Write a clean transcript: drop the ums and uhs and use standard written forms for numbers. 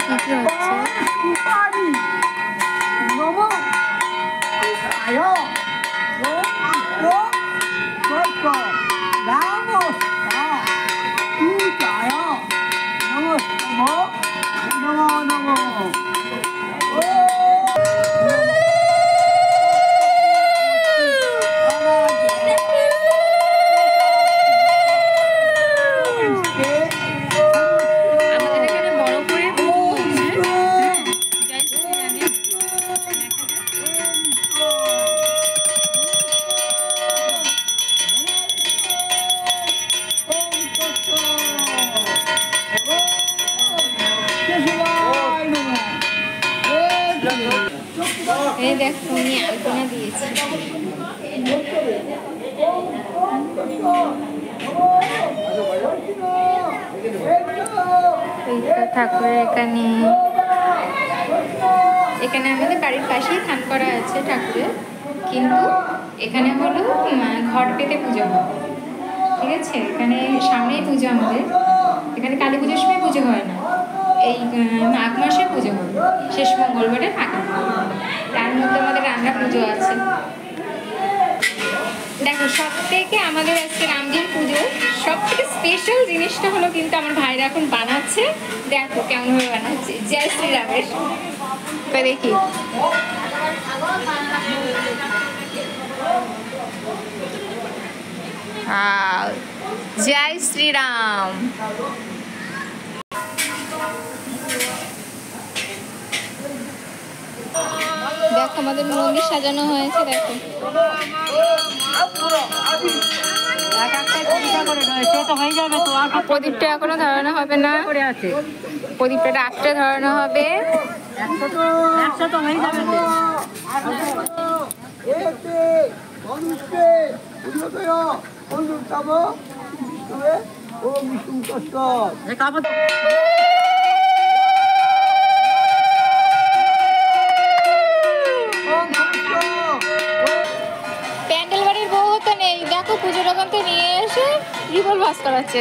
কি কি হচ্ছে। এই দেখো উনি আলপনা দিয়েছে। ঠাকুরের এখানে আমাদের বাড়ির পাশেই থান করা আছে ঠাকুরের, কিন্তু এখানে হলো ঘট পেতে পুজো হয়, ঠিক আছে। এখানে সামনেই পুজো আমাদের, এখানে কালী পুজোর সময় পুজো হয় না, এই মাঘ মাসে পুজো হবে, শেষ মঙ্গলবারে ফাঁকা। তার মধ্যে আমাদের রান্না পুজো আছে। দেখো সব থেকে আমাদের আজকে রামদিন পুজো সব থেকে স্পেশাল জিনিসটা হলো কিন্তু আমার ভাইরা এখন বানাচ্ছে। দেখো কেমনভাবে বানাচ্ছে। জয় শ্রীরামের দেখি। জয় শ্রীরাম। দেখো আমাদের মন্দির সাজানো হয়েছে। দেখো প্রদীপটা এখনো ধরানো হবে না, প্রদীপটা রাত্রে ধরানো হবে। প্যান্ডেল বাড়ির বউ তো নেই, দেখো পুজোর ওখান থেকে নিয়ে এসে রিবল ভাস করাচ্ছে।